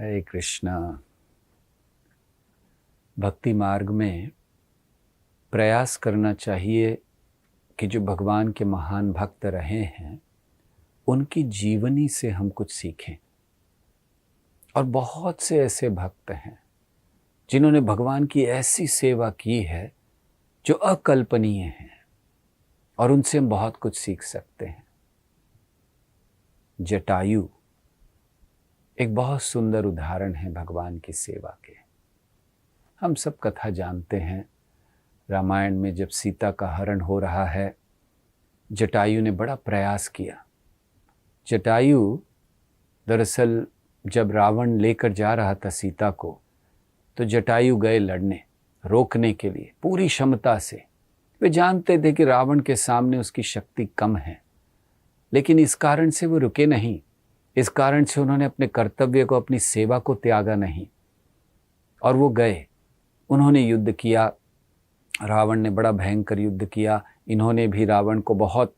हरे कृष्णा। भक्ति मार्ग में प्रयास करना चाहिए कि जो भगवान के महान भक्त रहे हैं उनकी जीवनी से हम कुछ सीखें। और बहुत से ऐसे भक्त हैं जिन्होंने भगवान की ऐसी सेवा की है जो अकल्पनीय है और उनसे हम बहुत कुछ सीख सकते हैं। जटायु एक बहुत सुंदर उदाहरण है भगवान की सेवा के। हम सब कथा जानते हैं, रामायण में जब सीता का हरण हो रहा है, जटायु ने बड़ा प्रयास किया। जटायु दरअसल जब रावण लेकर जा रहा था सीता को, तो जटायु गए लड़ने, रोकने के लिए पूरी क्षमता से। वे जानते थे कि रावण के सामने उसकी शक्ति कम है, लेकिन इस कारण से वो रुके नहीं। इस कारण से उन्होंने अपने कर्तव्य को, अपनी सेवा को त्यागा नहीं और वो गए। उन्होंने युद्ध किया, रावण ने बड़ा भयंकर युद्ध किया। इन्होंने भी रावण को बहुत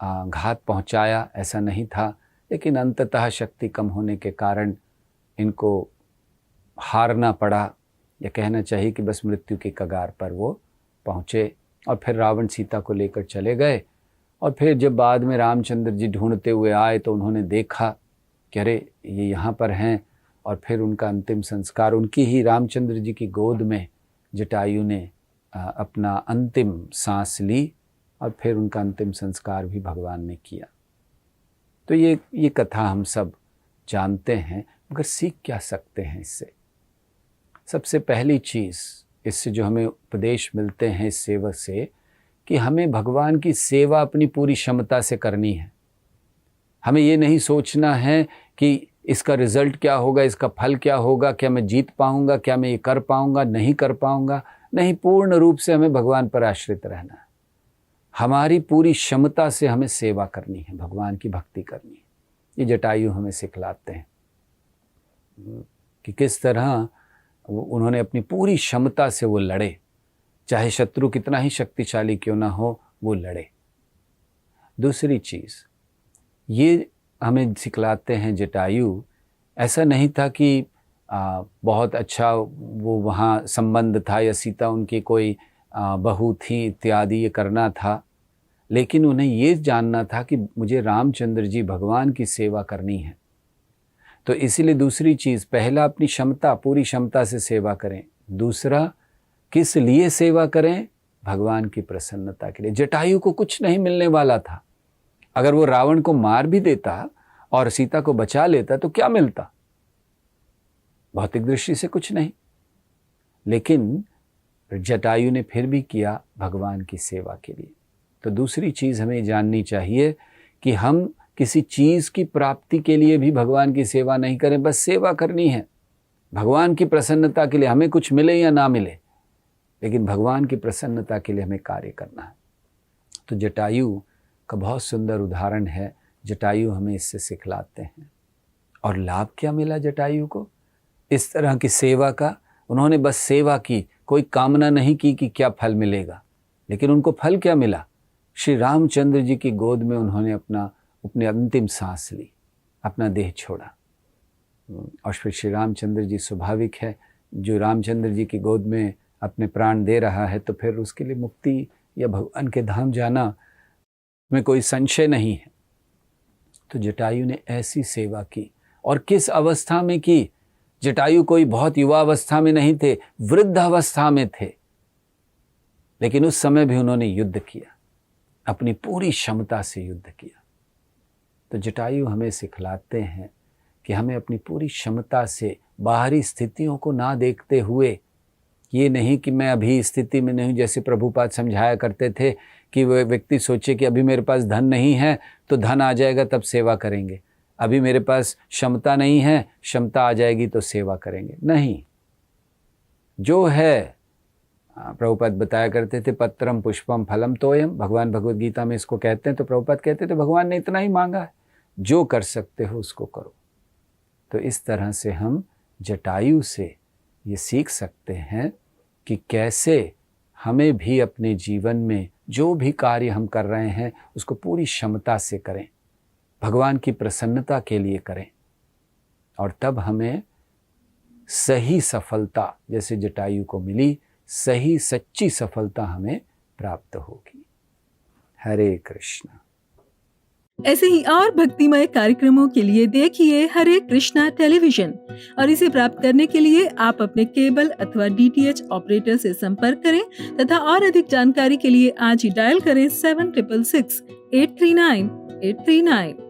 घात पहुंचाया, ऐसा नहीं था, लेकिन अंततः शक्ति कम होने के कारण इनको हारना पड़ा, या कहना चाहिए कि बस मृत्यु के कगार पर वो पहुँचे। और फिर रावण सीता को लेकर चले गए। और फिर जब बाद में रामचंद्र जी ढूंढते हुए आए तो उन्होंने देखा कि अरे ये यहाँ पर हैं। और फिर उनका अंतिम संस्कार उनकी ही रामचंद्र जी की गोद में जटायु ने अपना अंतिम सांस ली और फिर उनका अंतिम संस्कार भी भगवान ने किया। तो ये कथा हम सब जानते हैं, मगर सीख क्या सकते हैं इससे? सबसे पहली चीज़ इससे जो हमें उपदेश मिलते हैं इस सेवा से, कि हमें भगवान की सेवा अपनी पूरी क्षमता से करनी है। हमें ये नहीं सोचना है कि इसका रिजल्ट क्या होगा, इसका फल क्या होगा, क्या मैं जीत पाऊंगा, क्या मैं ये कर पाऊंगा, नहीं कर पाऊंगा। नहीं, पूर्ण रूप से हमें भगवान पर आश्रित रहना है। हमारी पूरी क्षमता से हमें सेवा करनी है, भगवान की भक्ति करनी है। ये जटायु हमें सिखलाते हैं कि किस तरह उन्होंने अपनी पूरी क्षमता से वो लड़े, चाहे शत्रु कितना ही शक्तिशाली क्यों ना हो, वो लड़े। दूसरी चीज़ ये हमें सिखलाते हैं जटायु, ऐसा नहीं था कि बहुत अच्छा वो वहाँ संबंध था या सीता उनकी कोई बहू थी इत्यादि ये करना था, लेकिन उन्हें ये जानना था कि मुझे रामचंद्र जी भगवान की सेवा करनी है। तो इसीलिए दूसरी चीज़, पहला अपनी क्षमता, पूरी क्षमता से सेवा करें। दूसरा, किस लिए सेवा करें? भगवान की प्रसन्नता के लिए। जटायु को कुछ नहीं मिलने वाला था। अगर वो रावण को मार भी देता और सीता को बचा लेता तो क्या मिलता? भौतिक दृष्टि से कुछ नहीं। लेकिन जटायु ने फिर भी किया भगवान की सेवा के लिए। तो दूसरी चीज़ हमें जाननी चाहिए कि हम किसी चीज़ की प्राप्ति के लिए भी भगवान की सेवा नहीं करें, बस सेवा करनी है भगवान की प्रसन्नता के लिए। हमें कुछ मिले या ना मिले, लेकिन भगवान की प्रसन्नता के लिए हमें कार्य करना है। तो जटायु का बहुत सुंदर उदाहरण है। जटायु हमें इससे सिखलाते हैं। और लाभ क्या मिला जटायु को इस तरह की सेवा का? उन्होंने बस सेवा की, कोई कामना नहीं की कि क्या फल मिलेगा, लेकिन उनको फल क्या मिला? श्री रामचंद्र जी की गोद में उन्होंने अपनी अंतिम सांस ली, अपना देह छोड़ा। और फिर श्री रामचंद्र जी, स्वाभाविक है, जो रामचंद्र जी की गोद में अपने प्राण दे रहा है तो फिर उसके लिए मुक्ति या भगवान के धाम जाना में कोई संशय नहीं है। तो जटायु ने ऐसी सेवा की। और किस अवस्था में की? जटायु कोई बहुत युवा अवस्था में नहीं थे, वृद्ध अवस्था में थे, लेकिन उस समय भी उन्होंने युद्ध किया, अपनी पूरी क्षमता से युद्ध किया। तो जटायु हमें सिखलाते हैं कि हमें अपनी पूरी क्षमता से बाहरी स्थितियों को ना देखते हुए, ये नहीं कि मैं अभी स्थिति में नहीं, जैसे प्रभुपाद समझाया करते थे कि वह व्यक्ति सोचे कि अभी मेरे पास धन नहीं है तो धन आ जाएगा तब सेवा करेंगे, अभी मेरे पास क्षमता नहीं है, क्षमता आ जाएगी तो सेवा करेंगे। नहीं, जो है, प्रभुपाद बताया करते थे, पत्रम पुष्पम फलम तोयम, भगवान भगवद गीता में इसको कहते हैं। तो प्रभुपाद कहते थे भगवान ने इतना ही मांगा है, जो कर सकते हो उसको करो। तो इस तरह से हम जटायु से ये सीख सकते हैं कि कैसे हमें भी अपने जीवन में जो भी कार्य हम कर रहे हैं उसको पूरी क्षमता से करें, भगवान की प्रसन्नता के लिए करें, और तब हमें सही सफलता जैसे जटायु को मिली, सही सच्ची सफलता हमें प्राप्त होगी। हरे कृष्ण। ऐसे ही और भक्तिमय कार्यक्रमों के लिए देखिए हरे कृष्णा टेलीविजन, और इसे प्राप्त करने के लिए आप अपने केबल अथवा DTH ऑपरेटर से संपर्क करें तथा और अधिक जानकारी के लिए आज ही डायल करें 7666 839 839।